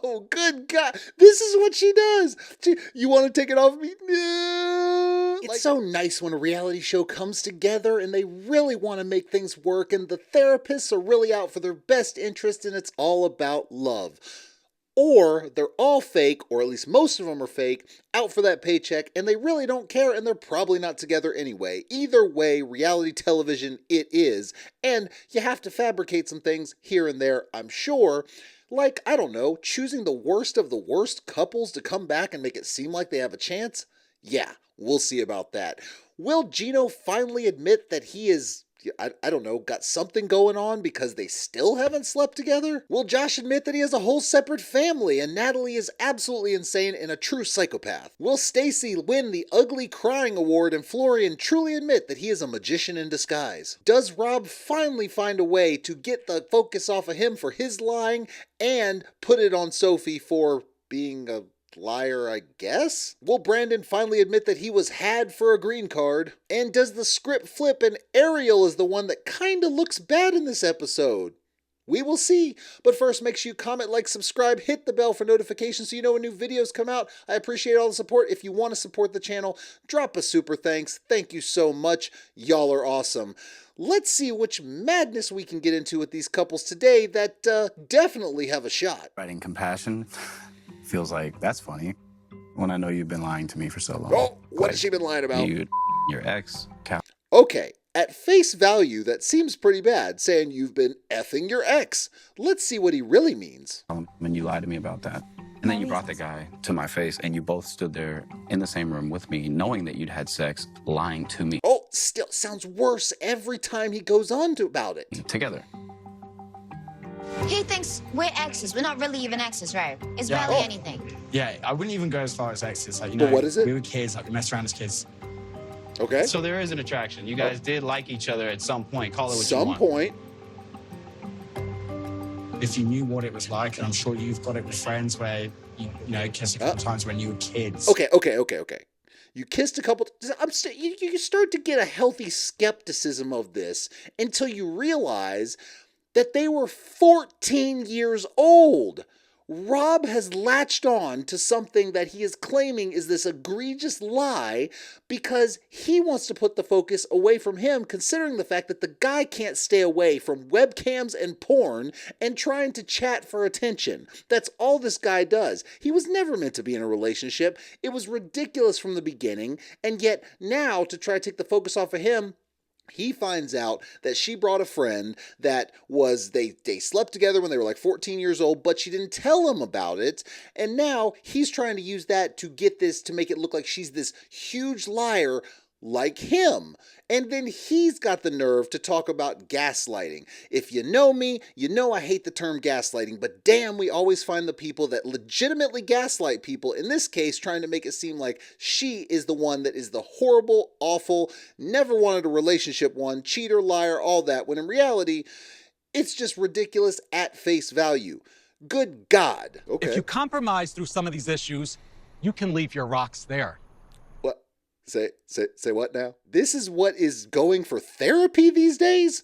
No, good God. This is what she does. You want to take it off me? No. It's so nice when a reality show comes together and they really want to make things work and the therapists are really out for their best interest and it's all about love. Or they're all fake, or at least most of them are fake, out for that paycheck, and they really don't care, and they're probably not together anyway. Either way, reality television it is, and you have to fabricate some things here and there, I'm sure. Like, I don't know, choosing the worst of the worst couples to come back and make it seem like they have a chance? Yeah, we'll see about that. Will Gino finally admit that he is... I don't know, got something going on because they still haven't slept together? Will Josh admit that he has a whole separate family and Natalie is absolutely insane and a true psychopath? Will Stacey win the ugly crying award and Florian truly admit that he is a magician in disguise? Does Rob finally find a way to get the focus off of him for his lying and put it on Sophie for being a liar, I guess? Will Brandan finally admit that he was had for a green card? And does the script flip and Ariel is the one that kinda looks bad in this episode? We will see. But first, make sure you comment, like, subscribe, hit the bell for notifications so you know when new videos come out. I appreciate all the support. If you want to support the channel, drop a super thanks. Thank you so much. Y'all are awesome. Let's see which madness we can get into with these couples today that definitely have a shot. Writing compassion feels like that's funny when I know you've been lying to me for so long. Oh, what has she been lying about? Your ex. Okay, at face value, that seems pretty bad, saying you've been effing your ex. Let's see what he really means. When you lied to me about that. And then you brought the guy to my face and you both stood there in the same room with me, knowing that you'd had sex, lying to me. Oh, still sounds worse every time he goes on to about it. Together. He thinks we're exes. We're not really even exes, right? It's barely anything. Yeah, I wouldn't even go as far as exes. Like, you know, but what is it? We were kids, like we messed around as kids. Okay. So there is an attraction. You guys did like each other at some point. Call it what you want. Some point. If you knew what it was like, and I'm sure you've got it with friends where you know, kissed a couple times when you were kids. Okay. You kissed a couple. You start to get a healthy skepticism of this until you realize that they were 14 years old. Rob has latched on to something that he is claiming is this egregious lie because he wants to put the focus away from him, considering the fact that the guy can't stay away from webcams and porn and trying to chat for attention. That's all this guy does. He was never meant to be in a relationship. It was ridiculous from the beginning, and yet now to try to take the focus off of him, he finds out that she brought a friend that was, they slept together when they were like 14 years old, but she didn't tell him about it. And now he's trying to use that to get this, to make it look like she's this huge liar like him. And then he's got the nerve to talk about gaslighting. If you know me, you know I hate the term gaslighting, but damn, we always find the people that legitimately gaslight people, in this case trying to make it seem like she is the one that is the horrible, awful, never wanted a relationship one, cheater, liar, all that, when in reality, it's just ridiculous at face value. Good God. Okay. If you compromise through some of these issues, you can leave your rocks there. Say what now? This is what is going for therapy these days?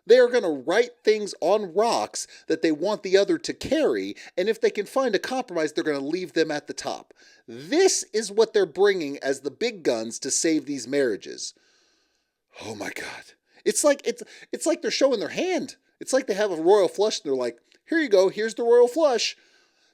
They are going to write things on rocks that they want the other to carry, and if they can find a compromise, they're going to leave them at the top. This is what they're bringing as the big guns to save these marriages. Oh my God. It's like they're showing their hand. It's like they have a royal flush and they're like, here you go, here's the royal flush.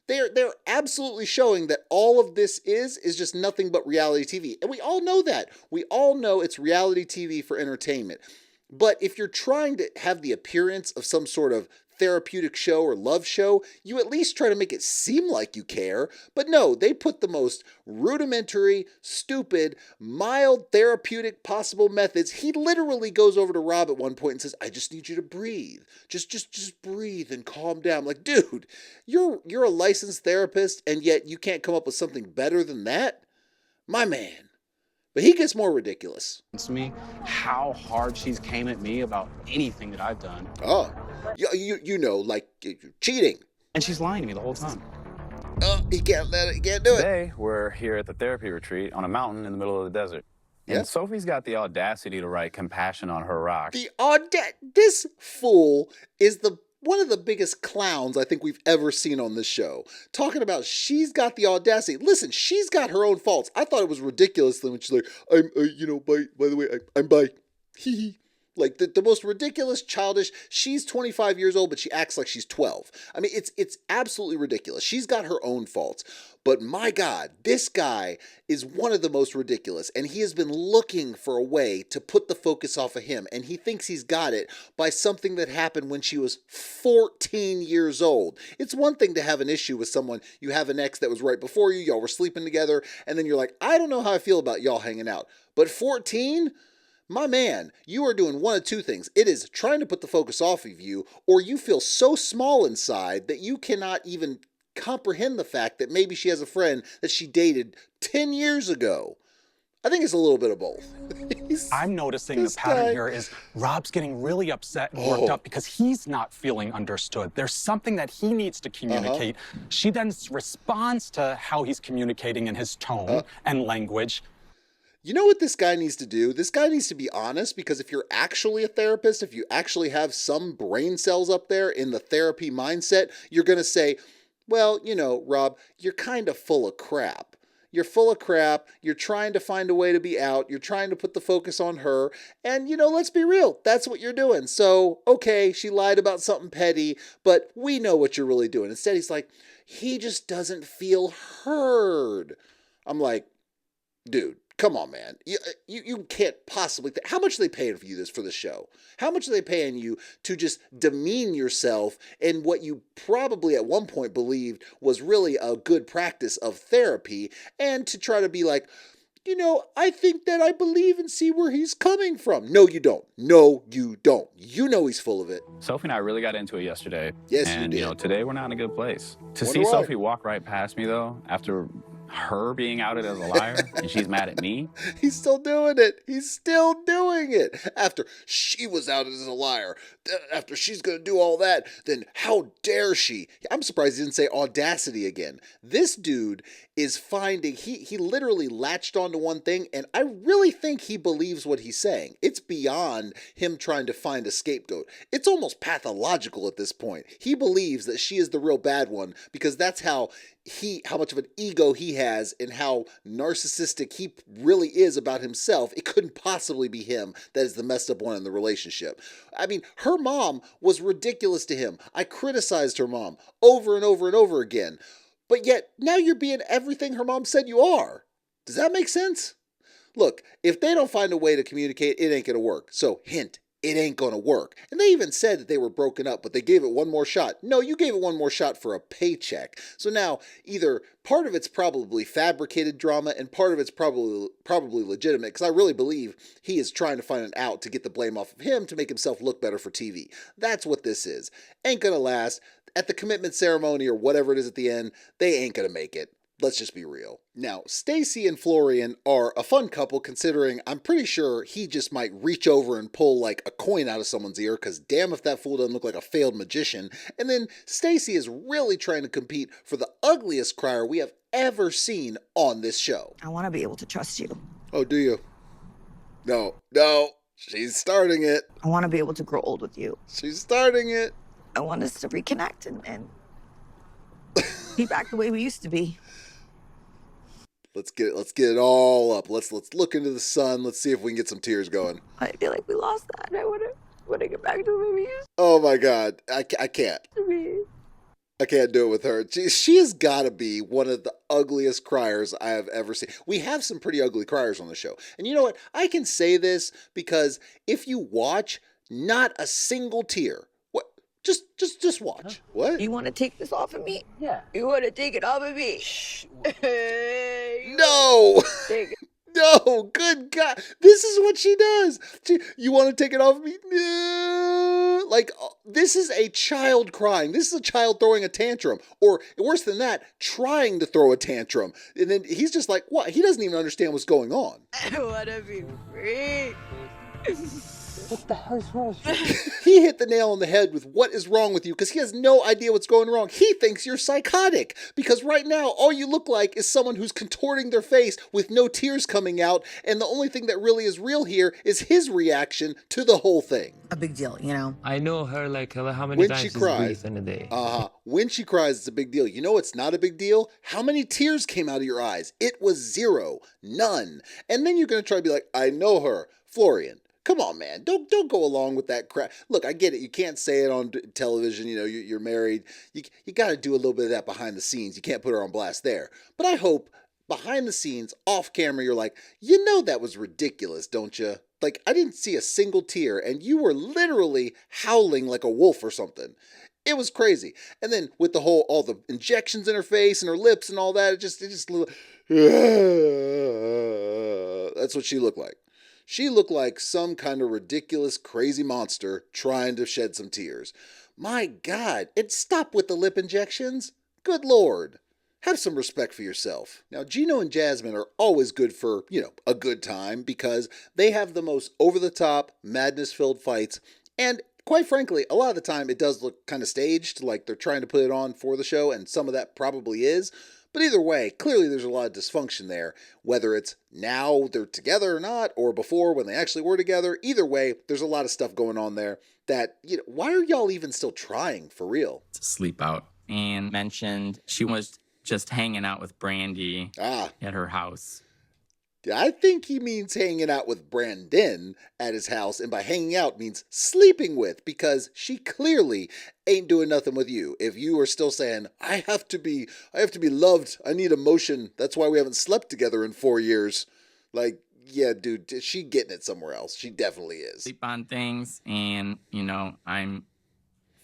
They're absolutely showing that all of this is just nothing but reality TV. And we all know that. We all know it's reality TV for entertainment. But if you're trying to have the appearance of some sort of therapeutic show or love show, you at least try to make it seem like you care. But no, they put the most rudimentary, stupid, mild therapeutic possible methods. He literally goes over to Rob at one point and says, I just need you to breathe. Just breathe and calm down. I'm like, dude, you're a licensed therapist and yet you can't come up with something better than that? My man. But he gets more ridiculous. To me, how hard she's came at me about anything that I've done. Oh, you know, like cheating. And she's lying to me the whole time. He can't do it. Today, we're here at the therapy retreat on a mountain in the middle of the desert. Yeah. And Sophie's got the audacity to write compassion on her rock. This fool is the one of the biggest clowns I think we've ever seen on this show. Talking about she's got the audacity. Listen, she's got her own faults. I thought it was ridiculous when she's like, I'm, by the way, I'm bi. Hee hee. Like the most ridiculous, childish. She's 25 years old, but she acts like she's 12. I mean, it's absolutely ridiculous. She's got her own faults. But my God, this guy is one of the most ridiculous. And he has been looking for a way to put the focus off of him. And he thinks he's got it by something that happened when she was 14 years old. It's one thing to have an issue with someone. You have an ex that was right before you. Y'all were sleeping together. And then you're like, I don't know how I feel about y'all hanging out. But 14? My man, you are doing one of two things. It is trying to put the focus off of you, or you feel so small inside that you cannot even comprehend the fact that maybe she has a friend that she dated 10 years ago. I think it's a little bit of both. I'm noticing the pattern here is Rob's getting really upset and worked up because he's not feeling understood. There's something that he needs to communicate. She then responds to how he's communicating in his tone and language. You know what this guy needs to do? This guy needs to be honest, because if you're actually a therapist, if you actually have some brain cells up there in the therapy mindset, you're going to say, well, Rob, you're kind of full of crap. You're full of crap. You're trying to find a way to be out. You're trying to put the focus on her. And, let's be real. That's what you're doing. So, okay, she lied about something petty, but we know what you're really doing. Instead, he's like, he just doesn't feel heard. I'm like, dude. Come on, man. You can't possibly... How much are they paying for you for this show? How much are they paying you to just demean yourself in what you probably at one point believed was really a good practice of therapy, and to try to be like, I think that I believe and see where he's coming from. No, you don't. No, you don't. You know he's full of it. Sophie and I really got into it yesterday. Yes, and, you did. Today we're not in a good place. To Wonder see why. Sophie walk right past me, though, after her being outed as a liar, and she's mad at me. He's still doing it. He's still doing it. After she was outed as a liar, after she's going to do all that, then how dare she? I'm surprised he didn't say audacity again. This dude is finding, he literally latched onto one thing, and I really think he believes what he's saying. It's beyond him trying to find a scapegoat. It's almost pathological at this point. He believes that she is the real bad one, because that's how much of an ego he has and how narcissistic he really is about himself. It couldn't possibly be him that is the messed up one in the relationship. I mean, her mom was ridiculous to him. I criticized her mom over and over and over again. But yet, now you're being everything her mom said you are. Does that make sense? Look, if they don't find a way to communicate, it ain't going to work. So, hint, it ain't going to work. And they even said that they were broken up, but they gave it one more shot. No, you gave it one more shot for a paycheck. So now, either part of it's probably fabricated drama and part of it's probably legitimate, because I really believe he is trying to find an out to get the blame off of him to make himself look better for TV. That's what this is. Ain't going to last. At the commitment ceremony or whatever it is at the end, they ain't going to make it. Let's just be real. Now, Stacy and Florian are a fun couple, considering I'm pretty sure he just might reach over and pull like a coin out of someone's ear, because damn if that fool doesn't look like a failed magician. And then Stacy is really trying to compete for the ugliest crier we have ever seen on this show. I want to be able to trust you. Oh, do you? No. She's starting it. I want to be able to grow old with you. She's starting it. I want us to reconnect and be back the way we used to be. Let's get it all up. Let's look into the sun. Let's see if we can get some tears going. I feel like we lost that. I want to get back to the way we used Oh my God, I can't. to be. I can't do it with her. She has got to be one of the ugliest criers I have ever seen. We have some pretty ugly criers on the show. And you know what? I can say this because if you watch, not a single tear. What? Just watch. Huh? What? You want to take this off of me? Yeah. You want to take it off of me? No! Take it. No, good God. This is what she does. You want to take it off me? No. Like, this is a child crying. This is a child throwing a tantrum. Or worse than that, trying to throw a tantrum. And then he's just like, what? He doesn't even understand what's going on. I want to be free. What the hell is wrong with you? He hit the nail on the head with what is wrong with you because he has no idea what's going wrong. He thinks you're psychotic because right now all you look like is someone who's contorting their face with no tears coming out, and the only thing that really is real here is his reaction to the whole thing. A big deal, you know? I know her like how many When times she she's cries, breathed in a day. When she cries, it's a big deal. You know what's not a big deal? How many tears came out of your eyes? It was 0. None. And then you're going to try to be like, I know her. Florian, come on, man. Don't go along with that crap. Look, I get it. You can't say it on television. You know, you're married. You got to do a little bit of that behind the scenes. You can't put her on blast there. But I hope behind the scenes, off camera, you're like, you know that was ridiculous, don't you? Like, I didn't see a single tear, and you were literally howling like a wolf or something. It was crazy. And then with all the injections in her face and her lips and all that, it just that's what she looked like. She looked like some kind of ridiculous, crazy monster trying to shed some tears. My God, and stop with the lip injections. Good Lord. Have some respect for yourself. Now, Gino and Jasmine are always good for, a good time because they have the most over-the-top, madness-filled fights. And quite frankly, a lot of the time it does look kind of staged, like they're trying to put it on for the show, and some of that probably is. But either way, clearly there's a lot of dysfunction there, whether it's now they're together or not, or before when they actually were together. Either way, there's a lot of stuff going on there that, why are y'all even still trying, for real? To sleep out. And mentioned she was just hanging out with Brandy at her house. I think he means hanging out with Brandan at his house, and by hanging out means sleeping with, because she clearly ain't doing nothing with you. If you are still saying, I have to be loved, I need emotion, that's why we haven't slept together in 4 years. Like, yeah, dude, she getting it somewhere else. She definitely is. Sleep on things, and, I'm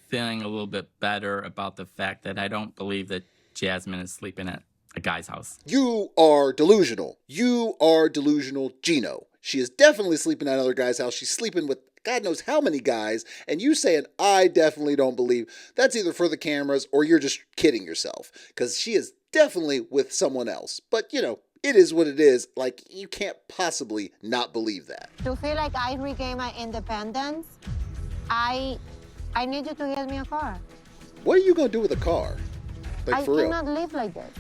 feeling a little bit better about the fact that I don't believe that Jasmine is sleeping at a guy's house. You are delusional. You are delusional, Gino. She is definitely sleeping at another guy's house. She's sleeping with God knows how many guys, and you saying, I definitely don't believe, that's either for the cameras or you're just kidding yourself, because she is definitely with someone else. But, it is what it is. Like, you can't possibly not believe that. To feel like I regain my independence, I need you to get me a car. What are you going to do with a car? Like, for real. I cannot live like this.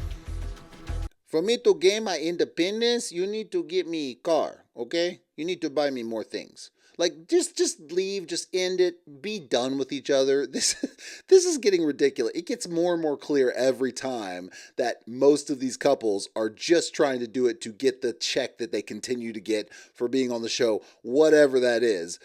For me to gain my independence, you need to get me a car, okay? You need to buy me more things. Like, just leave, just end it, be done with each other. This is getting ridiculous. It gets more and more clear every time that most of these couples are just trying to do it to get the check that they continue to get for being on the show, whatever that is.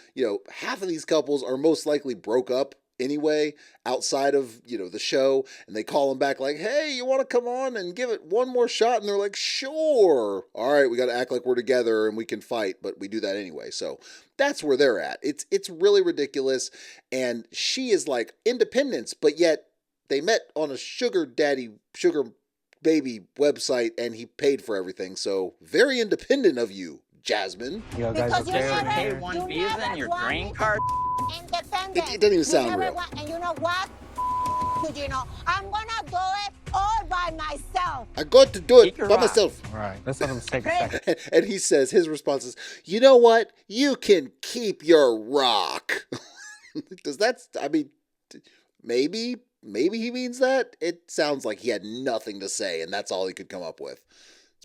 Half of these couples are most likely broke up anyway, outside of, the show, and they call them back like, hey, you want to come on and give it one more shot? And they're like, sure. All right, we got to act like we're together and we can fight, but we do that anyway. So that's where they're at. It's really ridiculous. And she is like independence, but yet they met on a sugar baby website and he paid for everything. So very independent of you, Jasmine. You guys pay one visa and your green card. Independent. It doesn't even sound real. And you know what? I'm gonna do it all by myself. I got to do it by myself. All right, let's let him take a second. And he says, his response is, you know what? You can keep your rock. Maybe he means that. It sounds like he had nothing to say and that's all he could come up with.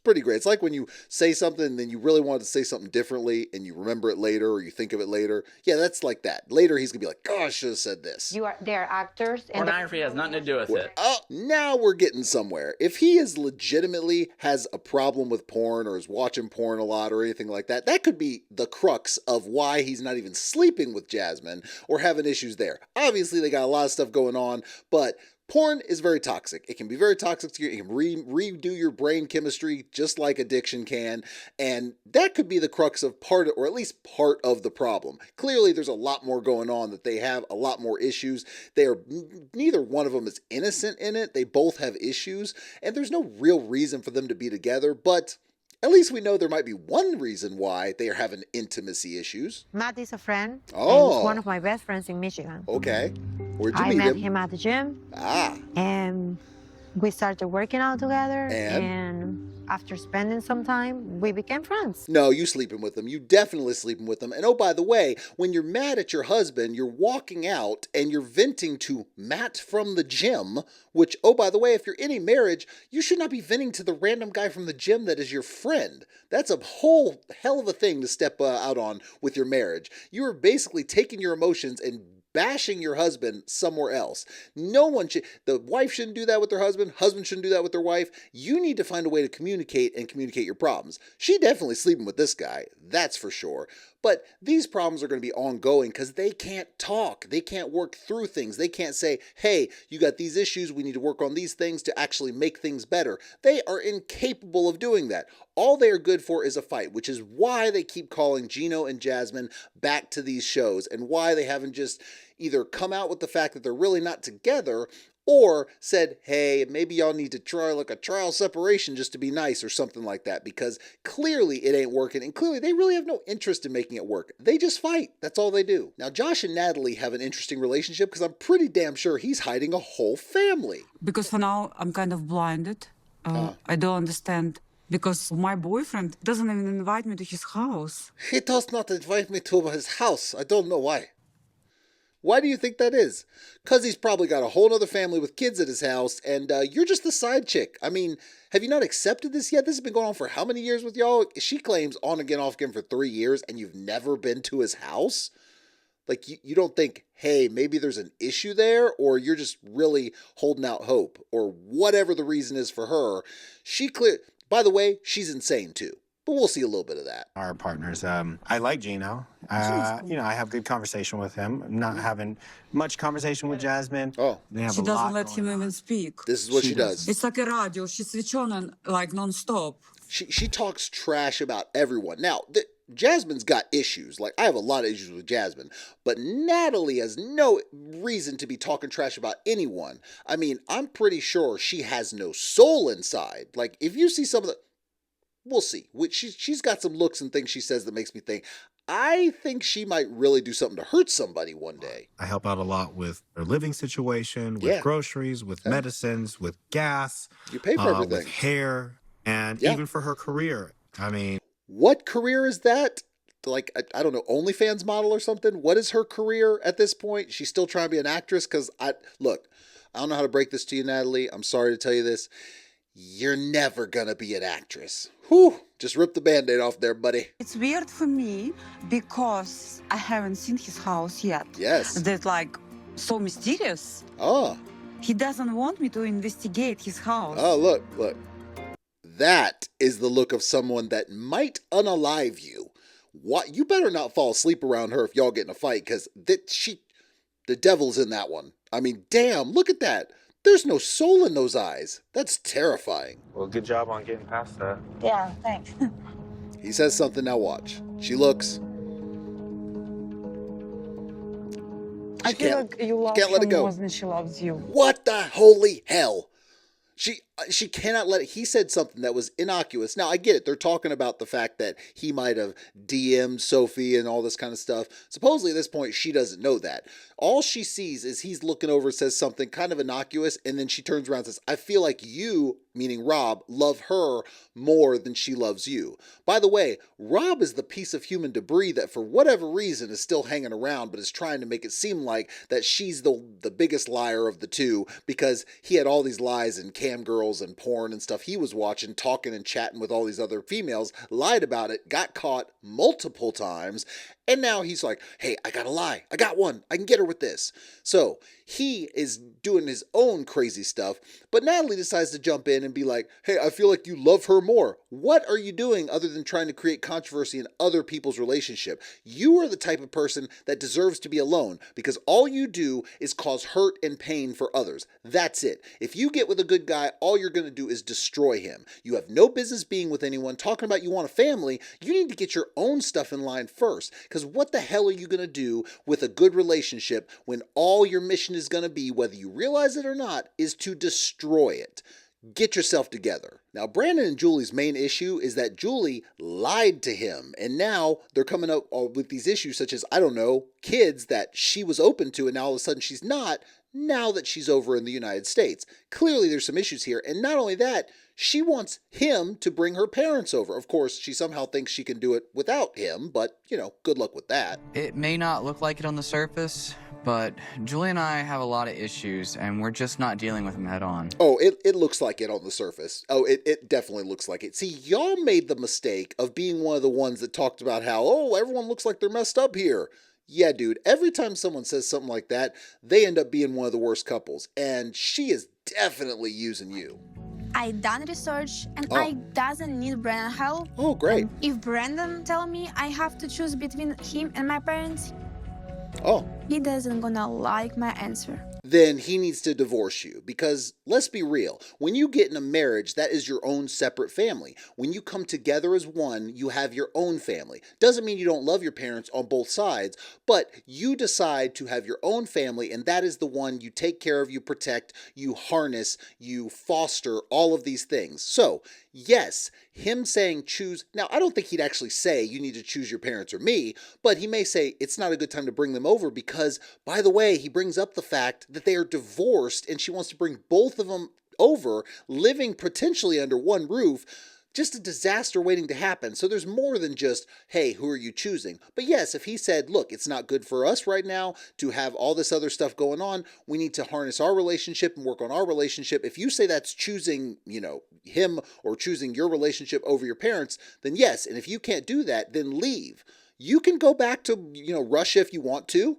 Pretty great. It's like when you say something and then you really wanted to say something differently and you remember it later or you think of it later. Yeah, that's like that. Later he's gonna be like, oh, I should have said this. They're actors. Pornography has nothing to do with it. Oh, now we're getting somewhere. If he is legitimately has a problem with porn or is watching porn a lot or anything like that, that could be the crux of why he's not even sleeping with Jasmine or having issues there. Obviously they got a lot of stuff going on, but porn is very toxic. It can be very toxic to you. It can redo your brain chemistry just like addiction can. And that could be the crux of part of the problem. Clearly, there's a lot more going on, that they have a lot more issues. Neither one of them is innocent in it. They both have issues. And there's no real reason for them to be together. But at least we know there might be one reason why they are having intimacy issues. Matt is a friend. Oh. And he's one of my best friends in Michigan. Okay. Where'd you I meet met him? him at the gym. Ah. And We started working out together, And? after spending some time, we became friends. No, you sleeping with him. You definitely sleeping with him. And oh, by the way, when you're mad at your husband, you're walking out and you're venting to Matt from the gym, which, oh, by the way, if you're in a marriage, you should not be venting to the random guy from the gym that is your friend. That's a whole hell of a thing to step out on with your marriage. You are basically taking your emotions and bashing your husband somewhere else. No one should, the wife shouldn't do that with her husband shouldn't do that with their wife. You need to find a way to communicate and communicate your problems. She definitely sleeping with this guy, that's for sure. But these problems are going to be ongoing because they can't talk. They can't work through things. They can't say, hey, you got these issues. We need to work on these things to actually make things better. They are incapable of doing that. All they are good for is a fight, which is why they keep calling Gino and Jasmine back to these shows and why they haven't just either come out with the fact that they're really not together or said, hey, maybe y'all need to try like a trial separation just to be nice or something like that, because clearly it ain't working and clearly they really have no interest in making it work. They just fight. That's all they do. Now, Josh and Natalie have an interesting relationship because I'm pretty damn sure he's hiding a whole family. Because for now, I'm kind of blinded. I don't understand. Because my boyfriend doesn't even invite me to his house. He does not invite me to his house. I don't know why. Why do you think that is? Because he's probably got a whole other family with kids at his house, and you're just the side chick. I mean, have you not accepted this yet? This has been going on for how many years with y'all? She claims on again, off again for 3 years, and you've never been to his house? Like, you don't think, hey, maybe there's an issue there, or you're just really holding out hope, or whatever the reason is for her. By the way, she's insane too. But we'll see a little bit of that. Our partners. I like Gino. I have good conversation with him. I'm not having much conversation with Jasmine. Oh. She doesn't let him even speak. This is what she does. It's like a radio. She switch on and like non-stop. She talks trash about everyone. Now, Jasmine's got issues. Like, I have a lot of issues with Jasmine. But Natalie has no reason to be talking trash about anyone. I mean, I'm pretty sure she has no soul inside. Like, if you see some of the... We'll see. She's got some looks and things she says that makes me think, I think she might really do something to hurt somebody one day. I help out a lot with her living situation, with groceries, with medicines, with gas. You pay for everything. With hair, and even for her career. I mean... What career is that? Like, I don't know, OnlyFans model or something? What is her career at this point? She's still trying to be an actress? Because, look, I don't know how to break this to you, Natalie. I'm sorry to tell you this. You're never gonna be an actress. Whew, just rip the Band-Aid off there, buddy. It's weird for me because I haven't seen his house yet. Yes. That's like so mysterious. Oh. He doesn't want me to investigate his house. Oh, look. That is the look of someone that might unalive you. What? You better not fall asleep around her if y'all get in a fight, because the devil's in that one. I mean, damn, look at that. There's no soul in those eyes. That's terrifying. Well, good job on getting past that. Yeah, thanks. He says something, now watch. She looks. I feel like you love him more than she loves you. What the holy hell? She cannot let it. He said something that was innocuous. Now, I get it. They're talking about the fact that he might have DM'd Sophie and all this kind of stuff. Supposedly, at this point, she doesn't know that. All she sees is he's looking over and says something kind of innocuous, and then she turns around and says, I feel like you, meaning Rob, love her more than she loves you. By the way, Rob is the piece of human debris that for whatever reason is still hanging around, but is trying to make it seem like that she's the biggest liar of the two, because he had all these lies and cam girls and porn and stuff he was watching, talking and chatting with all these other females, lied about it, got caught multiple times, and now he's like, hey, I gotta lie. I got one. I can get her with this. So he is doing his own crazy stuff, but Natalie decides to jump in and be like, hey, I feel like you love her more. What are you doing other than trying to create controversy in other people's relationship? You are the type of person that deserves to be alone, because all you do is cause hurt and pain for others. That's it. If you get with a good guy, all you're going to do is destroy him. You have no business being with anyone. Talking about you want a family, you need to get your own stuff in line first, because what the hell are you going to do with a good relationship when all your mission is going to be, whether you realize it or not, is to destroy it? Get yourself together. Now, Brandan and Julie's main issue is that Julie lied to him, and now they're coming up with these issues such as, I don't know, kids that she was open to and now all of a sudden she's not. now that she's over in the United States. Clearly there's some issues here, and not only that, she wants him to bring her parents over. Of course, she somehow thinks she can do it without him, but, good luck with that. It may not look like it on the surface, but Julie and I have a lot of issues, and we're just not dealing with them head on. Oh, it looks like it on the surface. Oh, it definitely looks like it. See, y'all made the mistake of being one of the ones that talked about how, everyone looks like they're messed up here. Yeah, dude, every time someone says something like that, they end up being one of the worst couples, and she is definitely using you. I done research and I doesn't need Brandan help. Oh, great. If Brandan tell me I have to choose between him and my parents, he doesn't gonna like my answer. Then he needs to divorce you, because let's be real, when you get in a marriage, that is your own separate family. When you come together as one, you have your own family. Doesn't mean you don't love your parents on both sides, but you decide to have your own family, and that is the one you take care of, you protect, you harness, you foster, all of these things. So, yes, him saying choose, now I don't think he'd actually say you need to choose your parents or me, but he may say it's not a good time to bring them over because, by the way, he brings up the fact that they are divorced and she wants to bring both of them over, living potentially under one roof. Just a disaster waiting to happen. So there's more than just, hey, who are you choosing? But yes, if he said, look, it's not good for us right now to have all this other stuff going on. We need to harness our relationship and work on our relationship. If you say that's choosing, him or choosing your relationship over your parents, then yes. And if you can't do that, then leave. You can go back to, Russia if you want to.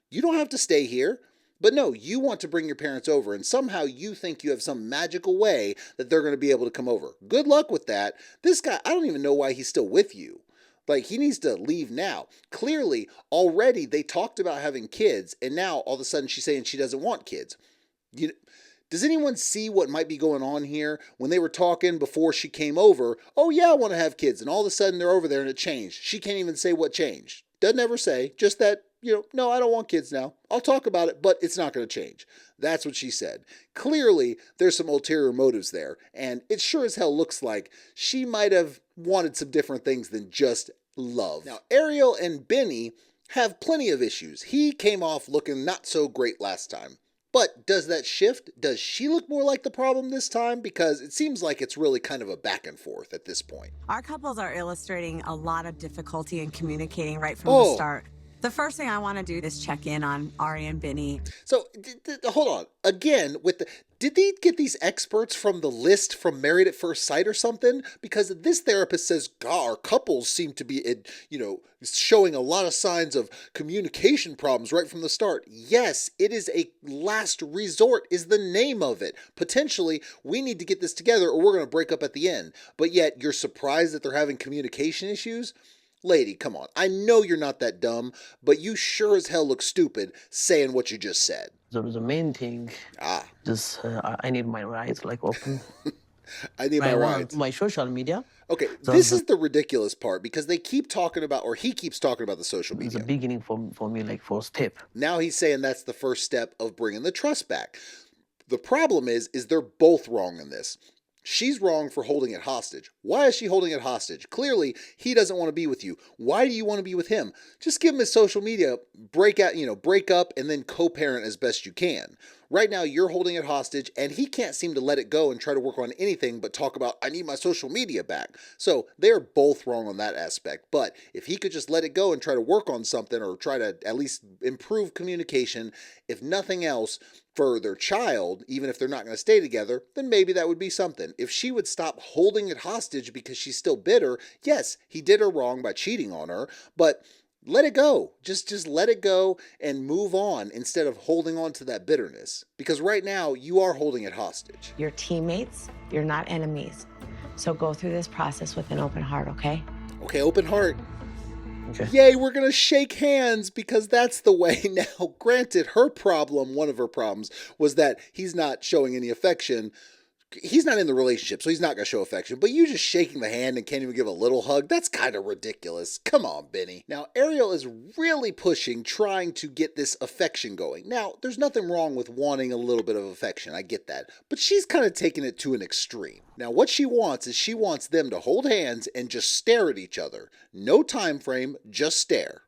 You don't have to stay here. But no, you want to bring your parents over, and somehow you think you have some magical way that they're going to be able to come over. Good luck with that. This guy, I don't even know why he's still with you. Like, he needs to leave now. Clearly, already they talked about having kids, and now all of a sudden she's saying she doesn't want kids. Does anyone see what might be going on here? When they were talking before she came over, oh yeah, I want to have kids, and all of a sudden they're over there and it changed. She can't even say what changed. Doesn't ever say, just that, no, I don't want kids now. I'll talk about it, but it's not going to change. That's what she said. Clearly, there's some ulterior motives there, and it sure as hell looks like she might have wanted some different things than just love. Now, Ariel and Benny have plenty of issues. He came off looking not so great last time. But does that shift? Does she look more like the problem this time? Because it seems like it's really kind of a back and forth at this point. Our couples are illustrating a lot of difficulty in communicating right from the start. The first thing I want to do is check in on Ari and Benny. So, hold on. Again, did they get these experts from the list from Married at First Sight or something? Because this therapist says, God, our couples seem to be, showing a lot of signs of communication problems right from the start. Yes, it is a last resort is the name of it. Potentially, we need to get this together or we're going to break up at the end. But yet, you're surprised that they're having communication issues? Lady, come on. I know you're not that dumb, but you sure as hell look stupid saying what you just said. The main thing, just I need my rights open. I need my rights. My social media. Okay, this is the ridiculous part because they keep talking about, or he keeps talking about the social media. It's a beginning for me, first step. Now he's saying that's the first step of bringing the trust back. The problem is they're both wrong in this. She's wrong for holding it hostage. Why is she holding it hostage? Clearly, he doesn't want to be with you. Why do you want to be with him? Just give him his social media, break up, and then co-parent as best you can. Right now, you're holding it hostage, and he can't seem to let it go and try to work on anything but talk about, I need my social media back. So they're both wrong on that aspect. But if he could just let it go and try to work on something or try to at least improve communication, if nothing else, for their child, even if they're not going to stay together, then maybe that would be something. If she would stop holding it hostage because she's still bitter, yes, he did her wrong by cheating on her, but let it go. Just let it go and move on instead of holding on to that bitterness. Because right now, you are holding it hostage. You're teammates, you're not enemies. So go through this process with an open heart, okay? Okay, open heart. Okay. Yay, we're going to shake hands because that's the way. Now, granted, one of her problems was that he's not showing any affection. He's not in the relationship, so he's not going to show affection. But you just shaking the hand and can't even give a little hug, that's kind of ridiculous. Come on, Benny. Now, Ariel is really pushing, trying to get this affection going. Now, there's nothing wrong with wanting a little bit of affection. I get that. But she's kind of taking it to an extreme. Now, what she wants is she wants them to hold hands and just stare at each other. No time frame, just stare.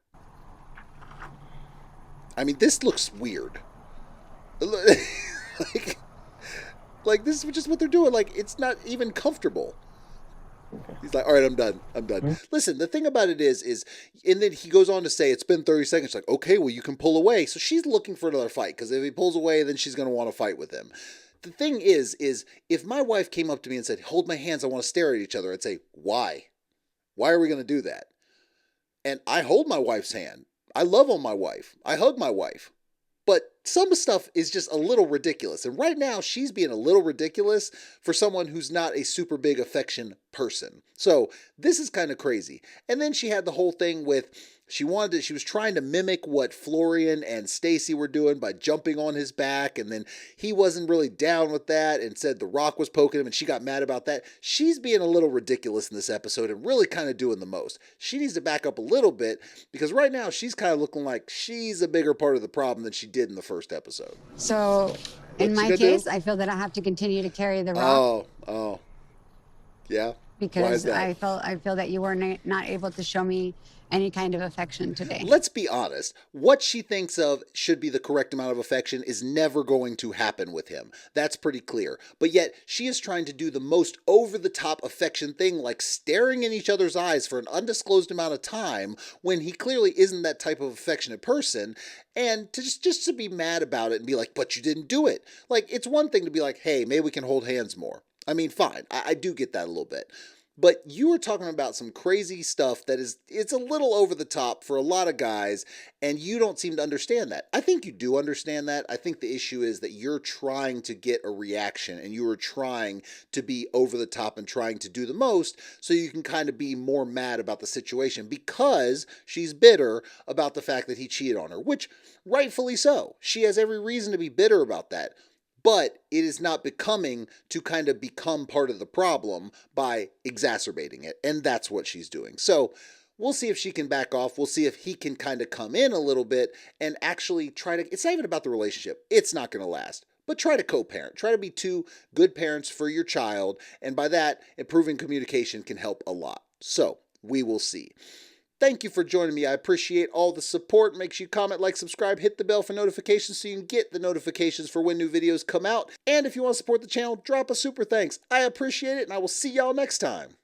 I mean, this looks weird. like this is just what they're doing. Like, it's not even comfortable. He's like, all right, I'm done. Listen, the thing about it is, and then he goes on to say, it's been 30 seconds. Like, okay, well, you can pull away. So she's looking for another fight, because if he pulls away, then she's going to want to fight with him. The thing is if my wife came up to me and said, hold my hands, I want to stare at each other, I'd say, why? Why are we going to do that? And I hold my wife's hand. I love on my wife. I hug my wife. But some stuff is just a little ridiculous. And right now, she's being a little ridiculous for someone who's not a super big affection person. So this is kind of crazy. And then she had the whole thing with, she was trying to mimic what Florian and Stacey were doing by jumping on his back. And then he wasn't really down with that and said the rock was poking him, and she got mad about that. She's being a little ridiculous in this episode and really kind of doing the most. She needs to back up a little bit, because right now she's kind of looking like she's a bigger part of the problem than she did in the first episode. So in my case, I feel that I have to continue to carry the rock. Oh. Yeah. Because why is that? I feel that you were not able to show me any kind of affection today. Let's be honest. What she thinks of should be the correct amount of affection is never going to happen with him. That's pretty clear. But yet, she is trying to do the most over-the-top affection thing, like staring in each other's eyes for an undisclosed amount of time, when he clearly isn't that type of affectionate person, and to just to be mad about it and be like, but you didn't do it. Like, it's one thing to be like, hey, maybe we can hold hands more. I mean, fine. I do get that a little bit. But you were talking about some crazy stuff that it's a little over the top for a lot of guys, and you don't seem to understand that. I think you do understand that. I think the issue is that you're trying to get a reaction, and you are trying to be over the top and trying to do the most so you can kind of be more mad about the situation, because she's bitter about the fact that he cheated on her, which rightfully so. She has every reason to be bitter about that. But it is not becoming to kind of become part of the problem by exacerbating it. And that's what she's doing. So we'll see if she can back off. We'll see if he can kind of come in a little bit and actually try to, it's not even about the relationship. It's not going to last. But try to co-parent. Try to be two good parents for your child. And by that, improving communication can help a lot. So we will see. Thank you for joining me. I appreciate all the support. Make sure you comment, like, subscribe, hit the bell for notifications so you can get the notifications for when new videos come out. And if you want to support the channel, drop a super thanks. I appreciate it, and I will see y'all next time.